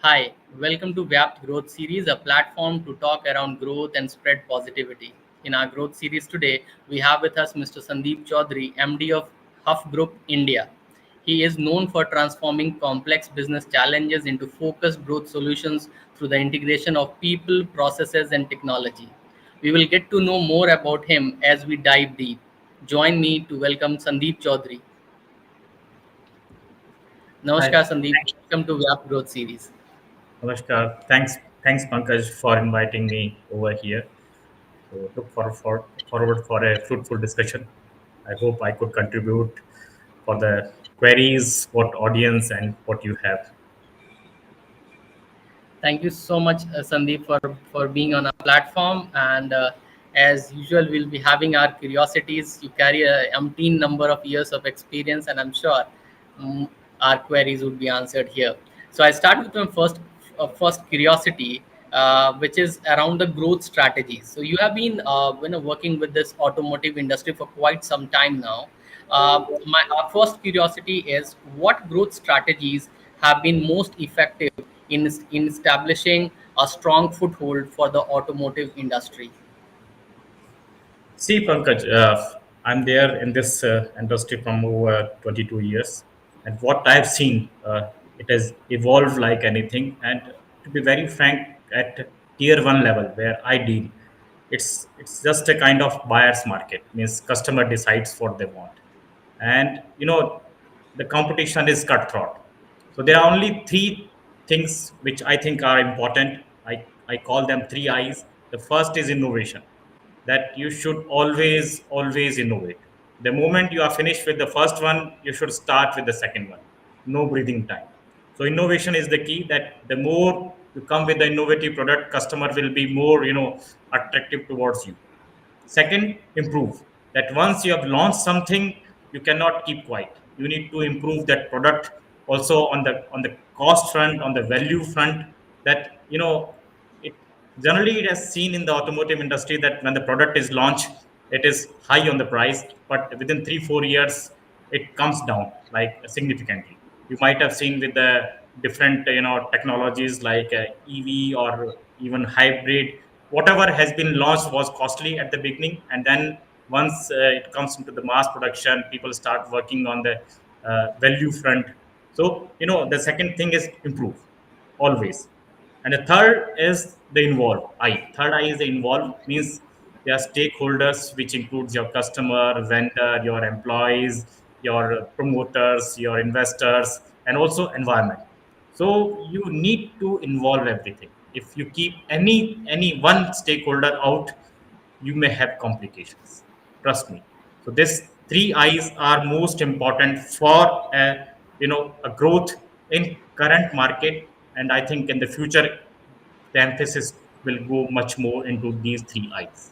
Hi, welcome to VYAPT Growth Series, a platform to talk around growth and spread positivity. In our growth series today, we have with us Mr. Sandeep Chaudhary, MD of Huf Group India. He is known for transforming complex business challenges into focused growth solutions through the integration of people, processes, and technology. We will get to know more about him as we dive deep. Join me to welcome Sandeep Chaudhary. Hi. Namaskar, Sandeep. Welcome to VYAPT Growth Series. Namaskar. Thanks, Pankaj, for inviting me over here. So look forward for a fruitful discussion. I hope I could contribute for the queries, what audience and what you have. Thank you so much, Sandeep, for being on our platform. And as usual, we'll be having our curiosities. You carry a umpteen number of years of experience, and I'm sure mm, our queries would be answered here. So I start with my first curiosity, which is around the growth strategies. So you have been working with this automotive industry for quite some time now. My our first curiosity is what growth strategies have been most effective in establishing a strong foothold for the automotive industry. See, Pankaj, I'm there in this industry from over 22 years, and what I've seen, it has evolved like anything. And to be very frank, at tier one level where I deal, it's just a kind of buyer's market. Means customer decides what they want, and the competition is cutthroat. So there are only three things which I think are important. I call them three I's. The first is innovation, that you should always innovate. The moment you are finished with the first one, you should start with the second one. No breathing time. So innovation is the key, that the more you come with the innovative product, customer will be more attractive towards you. Second, improve. That once you have launched something, you cannot keep quiet. You need to improve that product also on the cost front, on the value front. That it generally it has seen in the automotive industry that when the product is launched, it is high on the price, but within 3 4 years, it comes down like significantly. You might have seen with the different technologies like EV or even hybrid. Whatever has been launched was costly at the beginning, and then once it comes into the mass production, people start working on the value front. So the second thing is improve always. And the third is the involve. Third I is the involve, means there are stakeholders, which includes your customer, vendor, your employees, your promoters, your investors, and also environment. So you need to involve everything. If you keep any one stakeholder out, you may have complications. Trust me. So these three I's are most important for a growth in current market, and I think in the future the emphasis will go much more into these three I's.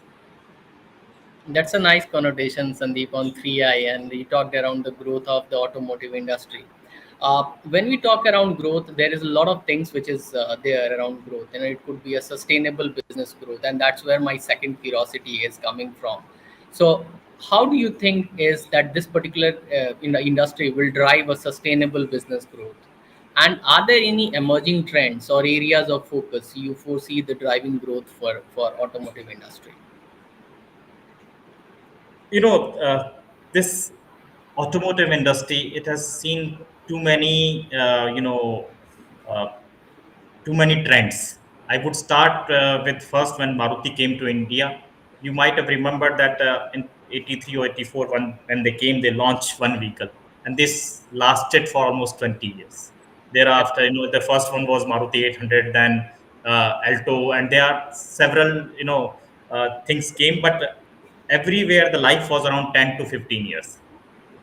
That's a nice connotation, Sandeep, on 3I, and we talked around the growth of the automotive industry. When we talk around growth, there is a lot of things which is there around growth, and it could be a sustainable business growth, and that's where my second curiosity is coming from. So, how do you think is that this particular in the industry will drive a sustainable business growth? And are there any emerging trends or areas of focus you foresee the driving growth for automotive industry? you know this automotive industry, it has seen too many uh, too many trends. I would start with first when Maruti came to India. You might have remembered that in 83 or 84, when they came, they launched one vehicle. And this lasted for almost 20 years. Thereafter, the first one was Maruti 800, then Alto, and there are several, things came, but everywhere the life was around 10 to 15 years.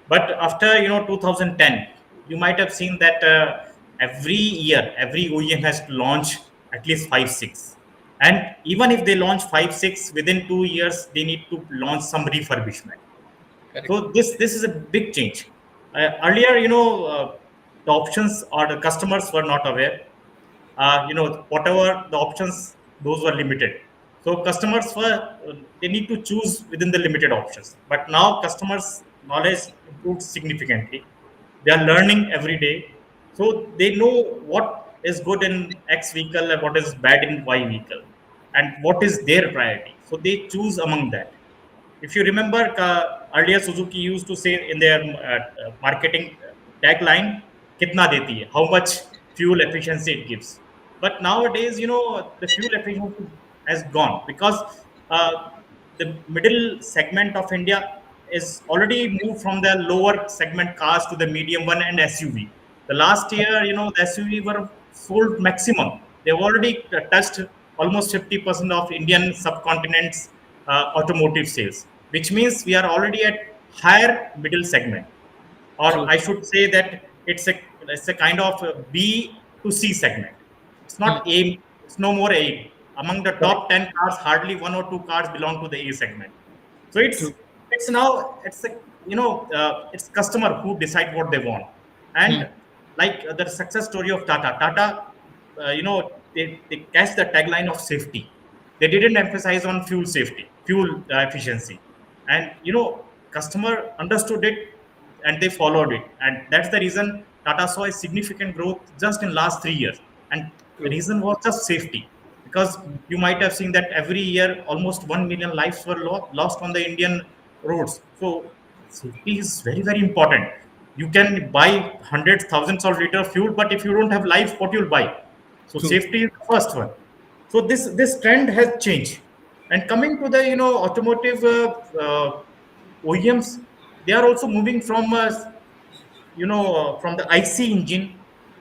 But after 2010, you might have seen that every year every OEM has to launch at least 5 6, and even if they launch 5 6 within 2 years, they need to launch some refurbishment. Correct. So this is a big change. Earlier, the options or the customers were not aware. Whatever the options, those were limited. So customers were they need to choose within the limited options. But now customers' knowledge improved significantly. They are learning every day, so they know what is good in X vehicle and what is bad in Y vehicle, and what is their priority. So they choose among that. If you remember, earlier Suzuki used to say in their marketing tagline, "Kitna deti hai?" How much fuel efficiency it gives. But nowadays, the fuel efficiency has gone because uh, the middle segment of India is already moved from the lower segment cars to the medium one and SUV. The last year, the SUV were sold maximum. They've already touched almost 50% of Indian subcontinent's automotive sales, which means we are already at higher middle segment, or True. I should say that it's a kind of a B to C segment. It's Hmm. not A. It's no more A. Among the Correct. top 10 cars, hardly one or two cars belong to the A segment. So True. it's now it's a it's customer who decide what they want, Hmm. and like the success story of Tata. Tata, they catch the tagline of safety. They didn't emphasize on fuel safety, fuel efficiency, and customer understood it and they followed it, and that's the reason Tata saw a significant growth just in last 3 years. And the True. reason was just safety, because you might have seen that every year almost 1 million lives were lost on the Indian roads. So safety is very very important. You can buy hundreds thousands of liter of fuel, but if you don't have life, what you'll buy? So True. safety is the first one. So this trend has changed. And coming to the automotive OEMs, they are also moving from from the IC engine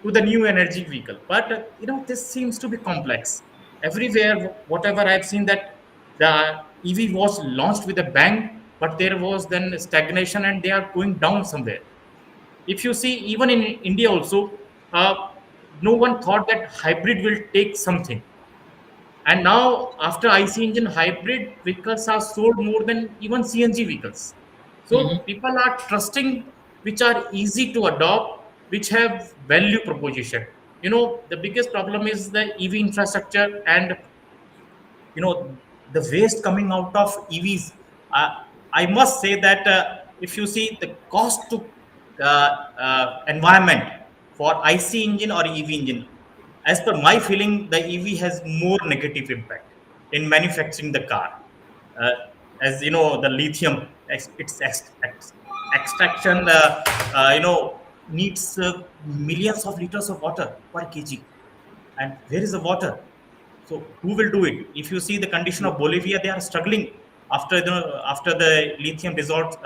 to the new energy vehicle. But this seems to be complex. Everywhere, whatever I've seen, that the EV was launched with a bang, but there was then stagnation, and they are going down somewhere. If you see, even in India also, uh, no one thought that hybrid will take something. And now, after IC engine, hybrid vehicles are sold more than even CNG vehicles. Hmm. So people are trusting which are easy to adopt, which have value proposition. The biggest problem is the EV infrastructure, and the waste coming out of EVs. uh, I must say that if you see the cost to environment for IC engine or EV engine, as per my feeling, the EV has more negative impact in manufacturing the car. uh, as you know, the lithium, extraction needs millions of liters of water per kg. And where is the water? So who will do it? If you see the condition True. of Bolivia, they are struggling after the lithium reserves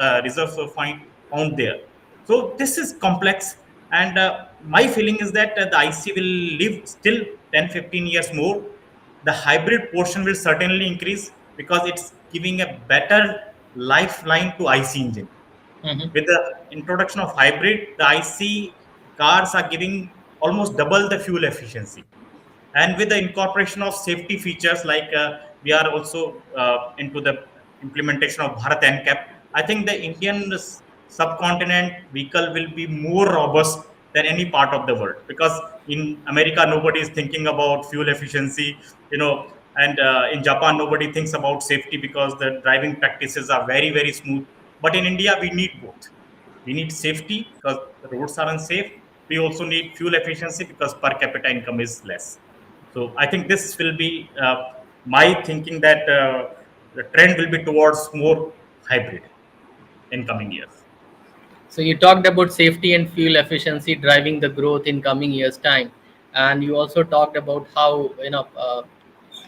were found there. So this is complex, and my feeling is that the IC will live still 10-15 years more. The hybrid portion will certainly increase because it's giving a better lifeline to IC engine. Hmm. With the introduction of hybrid, the IC cars are giving almost double the fuel efficiency. And with the incorporation of safety features, like we are also into the implementation of Bharat NCAP, I think the Indian subcontinent vehicle will be more robust than any part of the world, because in America nobody is thinking about fuel efficiency, and in Japan nobody thinks about safety because the driving practices are very very smooth. But in India we need both. We need safety because the roads are unsafe. We also need fuel efficiency because per capita income is less. So I think this will be my thinking, that the trend will be towards more hybrid in coming years. So you talked about safety and fuel efficiency driving the growth in coming years' time, and you also talked about how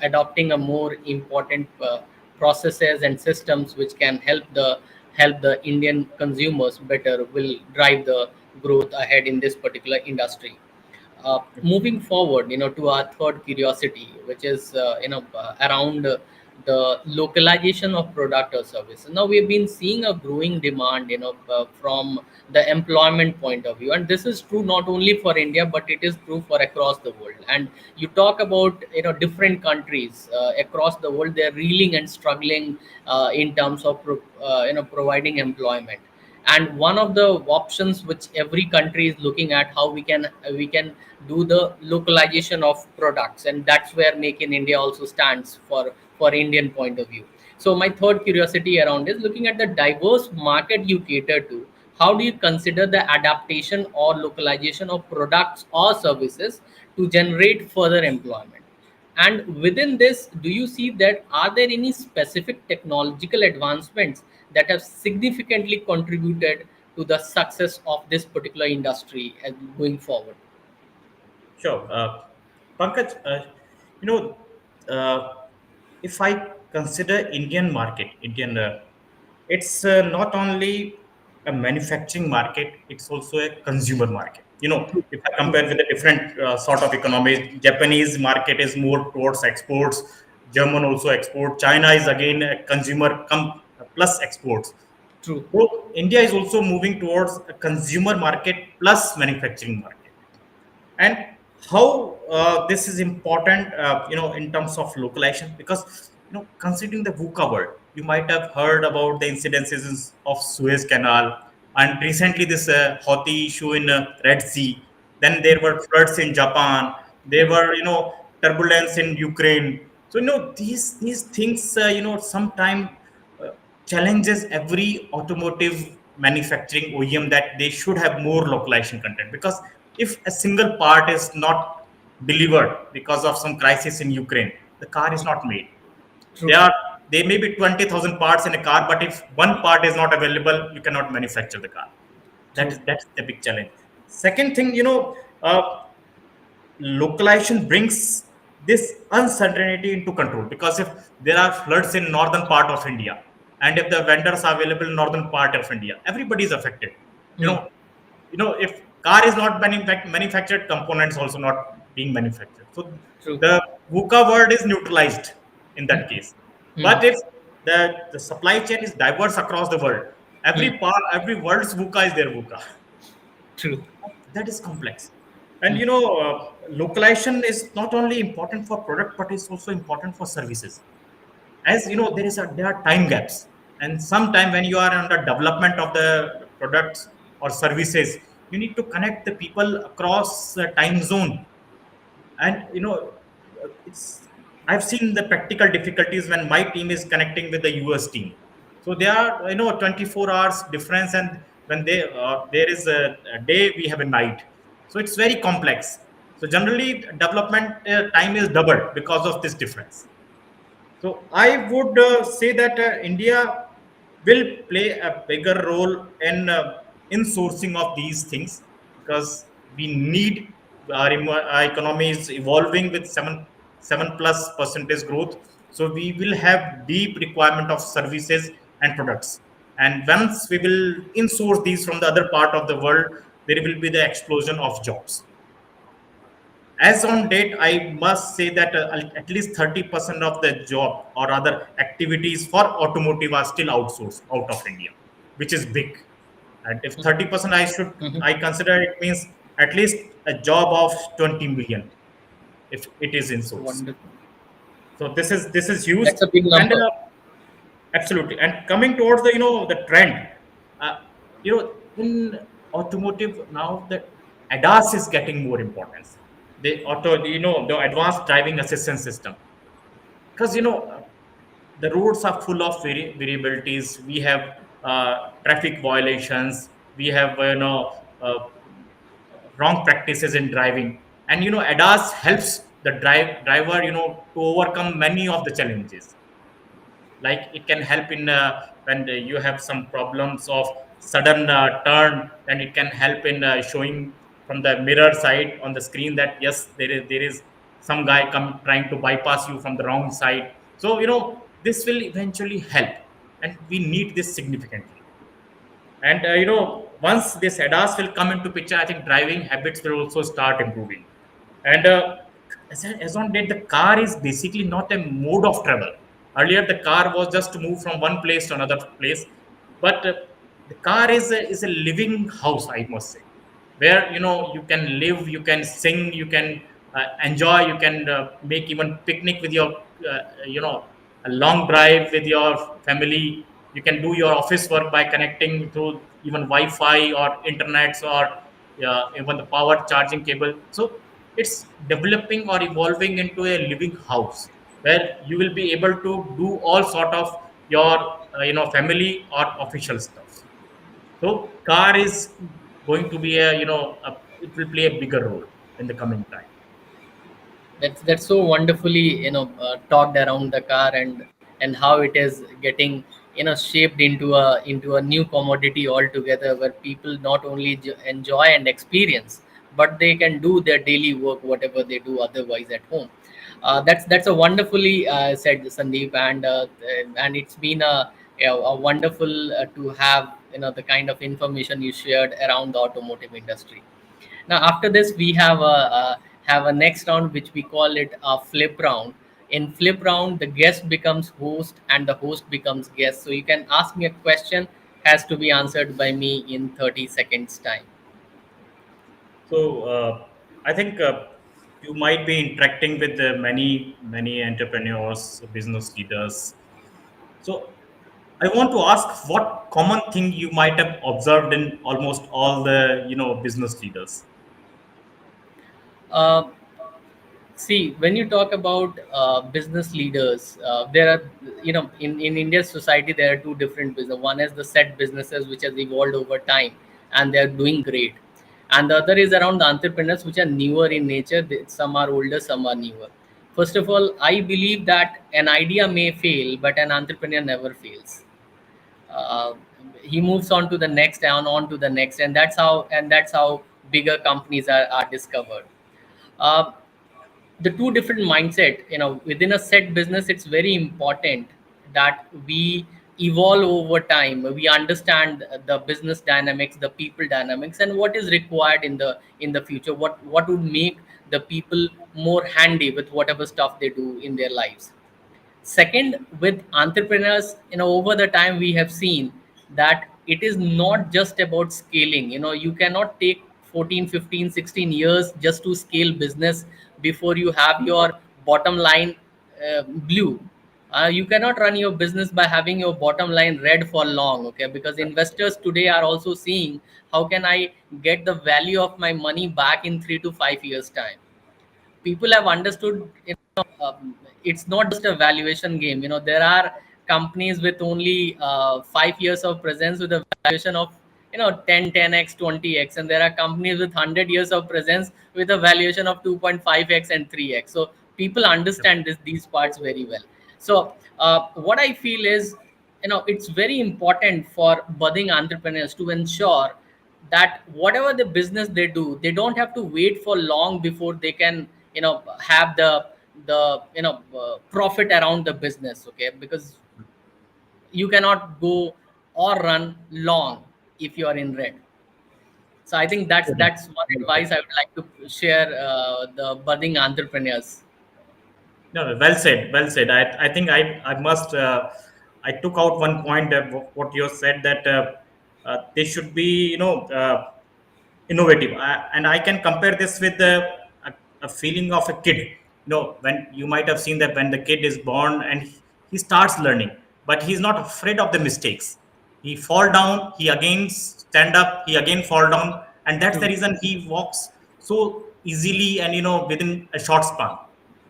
adopting a more important processes and systems which can help the Indian consumers better will drive the growth ahead in this particular industry. Moving forward, to our third curiosity, which is around the localization of product or service. Now we've been seeing a growing demand, from the employment point of view, and this is true not only for India, but it is true for across the world. And you talk about different countries across the world, they're reeling and struggling in terms of providing employment. And one of the options which every country is looking at, how we can do the localization of products, and that's where Make in India also stands for Indian point of view. So my third curiosity around is looking at the diverse market you cater to. How do you consider the adaptation or localization of products or services to generate further employment. And within this, do you see that are there any specific technological advancements that have significantly contributed to the success of this particular industry as going forward? Sure. Pankaj, you know, uh, if I consider Indian market, it's not only a manufacturing market, it's also a consumer market. If I True, compare with the different sort of economies, Japanese market is more towards exports, German also export, China is again a consumer plus exports. true, So India is also moving towards a consumer market plus manufacturing market. And how this is important, in terms of localization, because considering the VUCA world, you might have heard about the incidences of Suez Canal, and recently this Houthi issue in Red Sea. Then there were floods in Japan. There were turbulence in Ukraine. So these things sometime uh, challenges every automotive manufacturing OEM that they should have more localization content, because if a single part is not delivered because of some crisis in Ukraine, the car is not made. true, There are there may be 20,000 parts in a car, but if one part is not available, you cannot manufacture the car. true. That's the big challenge. Second thing, localization brings this uncertainty into control, because if there are floods in northern part of India, and if the vendors are available in northern part of India, everybody is affected. you Hmm, know if car is not manufactured, components also not being manufactured, so true. the VUCA word is neutralized in Hmm, that case. hmm, But if the supply chain is diverse across the world, hmm, every world's VUCA is their VUCA. true. That is complex. And Hmm, localization is not only important for product, but it's also important for services. As you know, there are time gaps, and sometime when you are under development of the products or services, you need to connect the people across the time zone. And it's I've seen the practical difficulties when my team is connecting with the US team. So there are 24 hours difference, and when there is a day, we have a night. So it's very complex. So generally development time is doubled because of this difference. So I would say that India will play a bigger role in sourcing of these things, because we need our economy is evolving with seven plus percentage growth. So we will have deep requirement of services and products. And once we will in-source these from the other part of the world, there will be the explosion of jobs. As on date, I must say that at least 30% of the job or other activities for automotive are still outsourced out of India, which is big. And if 30% mhm. I consider, it means at least a job of 20 million if it is in source. Wonderful. So this is huge. That's a big And number. absolutely. And coming towards the trend, uh, in automotive now, the ADAS is getting more importance. The advanced driving assistance system, because the roads are full of variabilities. We have traffic violations. We have wrong practices in driving, and ADAS helps the driver to overcome many of the challenges. Like it can help in when you have some problems of sudden turn, and it can help in showing from the mirror side on the screen that yes, there is some guy come trying to bypass you from the wrong side. So this will eventually help, and we need this significantly. And once this ADAS will come into picture, I think driving habits will also start improving. And as on date, the car is basically not a mode of travel. Earlier, the car was just to move from one place to another place, but the car is a living house, I must say, where you can live, you can sing, you can enjoy, you can make even picnic with your a long drive with your family. You can do your office work by connecting through even Wi-Fi or internets, or even the power charging cable. So it's developing or evolving into a living house where you will be able to do all sort of your family or official stuff. So car is going to be it will play a bigger role in the coming time. That's so wonderfully talked around the car, and how it is getting shaped into a new commodity altogether, where people not only enjoy and experience, but they can do their daily work whatever they do otherwise at home. That's a wonderfully said, Sandeep, and it's been a wonderful to have the kind of information you shared around the automotive industry. Now, after this, we have a next round, which we call it a flip round. In flip round, the guest becomes host and the host becomes guest. So you can ask me a question, has to be answered by me in 30 seconds time. So I think you might be interacting with many entrepreneurs, business leaders. So I want to ask what common thing you might have observed in almost all the business leaders. Uh, See, when you talk about business leaders, there are, in India's society, there are two different business. One is the set businesses, which has evolved over time and they're doing great. And the other is around the entrepreneurs, which are newer in nature. Some are older, some are newer. First of all, I believe that an idea may fail, but an entrepreneur never fails. Uh, he moves on to the next and on to the next, and that's how bigger companies are discovered. Uh, the two different mindset, within a set business, it's very important that we evolve over time. We understand the business dynamics, the people dynamics, and what is required in the future, what would make the people more handy with whatever stuff they do in their lives. Second, with entrepreneurs, over the time we have seen that it is not just about scaling. You cannot take 14, 15, 16 years just to scale business before you have your bottom line blue. You cannot run your business by having your bottom line red for long, okay? Because investors today are also seeing, how can I get the value of my money back in 3 to 5 years time? People have understood, it's not just a valuation game. There are companies with only 5 years of presence with a valuation of 10, 10x, 20x, and there are companies with 100 years of presence with a valuation of 2.5x and 3x. So people understand these parts very well. So what I feel is, it's very important for budding entrepreneurs to ensure that whatever the business they do, they don't have to wait for long before they can have the profit around the business, okay? Because you cannot go or run long if you are in red. So I think that's one Well said. advice I would like to share the budding entrepreneurs. No, well said. Well said. I think I must. I took out one point of what you said, that they should be innovative. And I can compare this with a feeling of a kid. When you might have seen that when the kid is born and he starts learning, but he's not afraid of the mistakes. He fall down, he again stand up, he again fall down, and that's the True. reason he walks so easily and within a short span.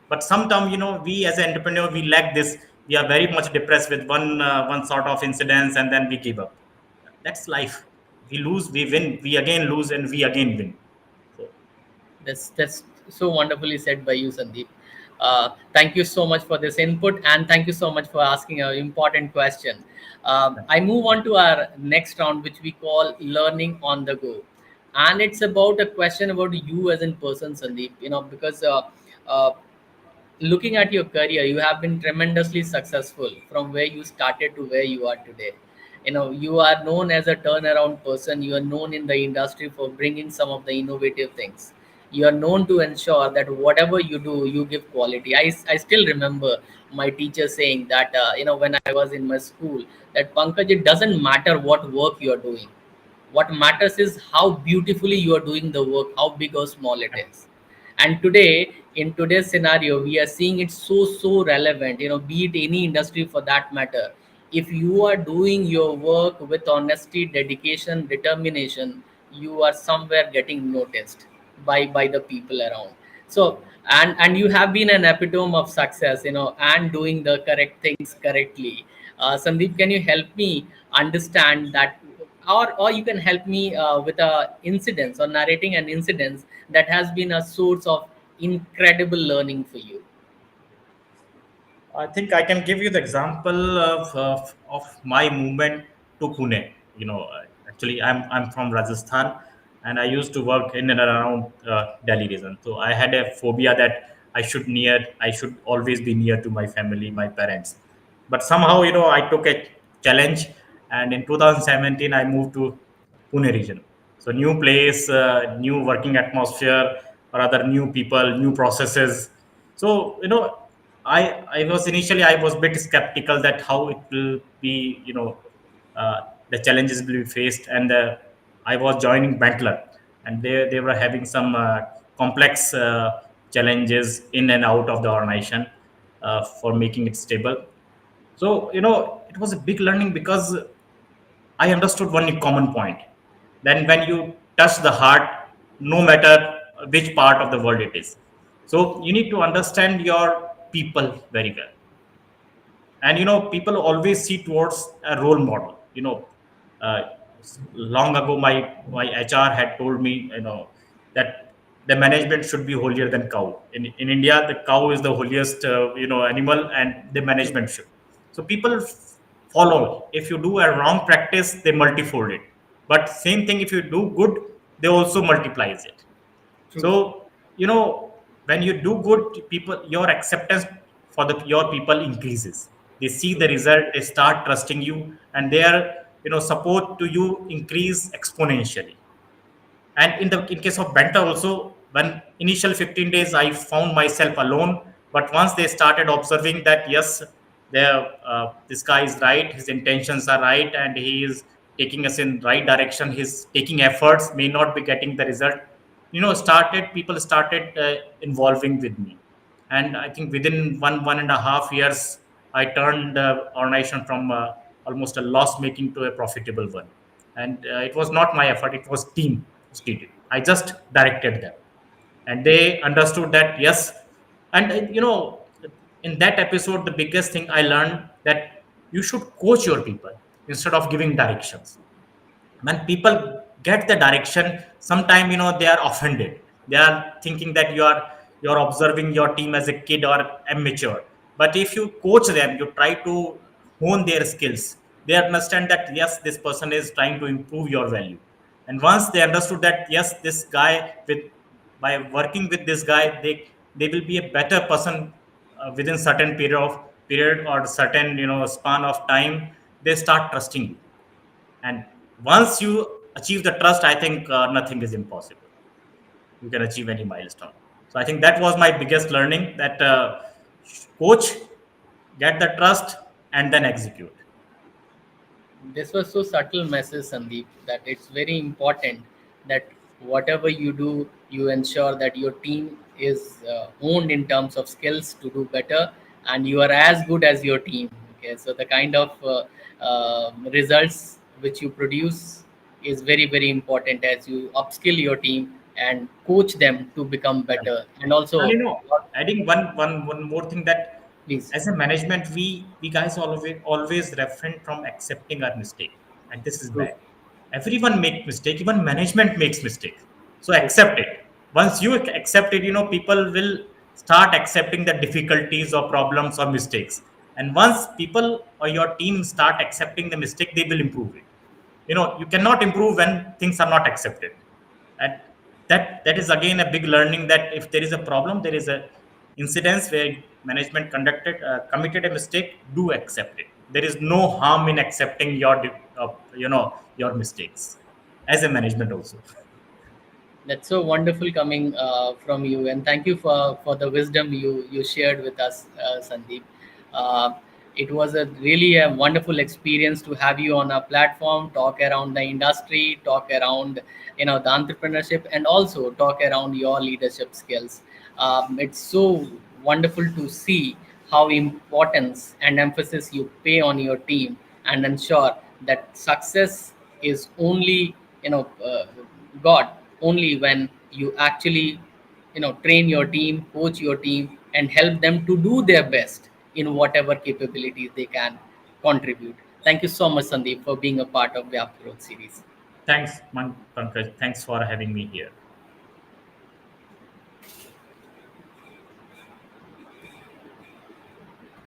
But sometimes we as an entrepreneur, we lack this. We are very much depressed with one sort of incidents, and then we give up. That's life. We lose, we win, we again lose, and we again win. So That's so wonderfully said by you, Sandeep. Thank you so much for this input, and thank you so much for asking an important question. I move on to our next round, which we call learning on the go, and it's about a question about you as in person, Sandeep. Because uh, looking at your career, you have been tremendously successful from where you started to where you are today. You are known as a turnaround person. You are known in the industry for bringing some of the innovative things. You are known to ensure that whatever you do, you give quality. I still remember my teacher saying that, when I was in my school, that Pankaj, it doesn't matter what work you are doing. What matters is how beautifully you are doing the work, how big or small it is. And today, in today's scenario, we are seeing it so relevant. Be it any industry for that matter. If you are doing your work with honesty, dedication, determination, you are somewhere getting noticed by the people around. So, and you have been an epitome of success, and doing the correct things correctly. Sandeep, can you help me understand that, or you can help me with a incidence or narrating an incidence that has been a source of incredible learning for you? I think I can give you the example of my movement to Pune. Actually, I'm from Rajasthan, and I used to work in and around Delhi region. So I had a phobia that I should always be near to my family, my parents. But somehow, I took a challenge, and in 2017, I moved to Pune region. So new place, new working atmosphere, or other new people, new processes. So I was initially I was a bit skeptical that how it will be, uh, the challenges will be faced, and I was joining Bantler, and they were having some complex challenges in and out of the organization for making it stable. So it was a big learning because I understood one common point. Then when you touch the heart, no matter which part of the world it is, so you need to understand your people very well. And people always see towards a role model. Uh, Long ago, my HR had told me, that the management should be holier than cow. In India, the cow is the holiest animal, and the True. management should. So people follow. If you do a wrong practice, they multifold it. But same thing, if you do good, they also multiplies it. True. So when you do good, people, your acceptance for your people increases. They see True. the result, they start trusting you, and their support to you increase exponentially. And in case of Benta also, when initial 15 days I found myself alone, but once they started observing that yes, this guy is right, his intentions are right, and he is taking us in right direction. His taking efforts may not be getting the result. Started people started involving with me, and I think within 1.5 years, I turned the organization from almost a loss making to a profitable one. And it was not my effort; it was team who did it. I just directed them, and they understood that yes. And in that episode, the biggest thing I learned that you should coach your people instead of giving directions. When people get the direction, sometimes they are offended. They are thinking that you're observing your team as a kid or immature. But if you coach them, you try to hone their skills, they understand that yes, this person is trying to improve your value. And once they understood that yes, this guy, with by working with this guy, they will be a better person within certain period or certain span of time, they start trusting you. And once you achieve the trust, I think nothing is impossible. You can achieve any milestone. So I think that was my biggest learning, that coach, get the trust, and then execute. This was so subtle message, Sandeep, that it's very important that whatever you do, you ensure that your team is honed in terms of skills to do better, and you are as good as your team. Okay, so the kind of results which you produce is very, very important as you upskill your team and coach them to become better. And And also, adding one more thing, that please. as a management, we guys always refrain from accepting our mistake, and this is True. bad. Everyone make mistake, even management makes mistake. So True. accept it. Once you accept it, people will start accepting the difficulties or problems or mistakes. And once people or your team start accepting the mistake, they will improve it. You cannot improve when things are not accepted. And that is again a big learning, that if there is a problem, there is a incidence where management committed a mistake, do accept it. There is no harm in accepting your mistakes as a management also. That's so wonderful coming from you, and thank you for the wisdom you shared with us, Sandeep. Uh, it was a really a wonderful experience to have you on our platform, talk around the industry, talk around the entrepreneurship, and also talk around your leadership skills. It's so wonderful to see how importance and emphasis you pay on your team and ensure that success is only God only when you actually train your team, coach your team, and help them to do their best in whatever capabilities they can contribute. Thank you so much, Sandeep, for being a part of VYAPT Growth Series. Thanks, Pankaj. Thanks for having me here.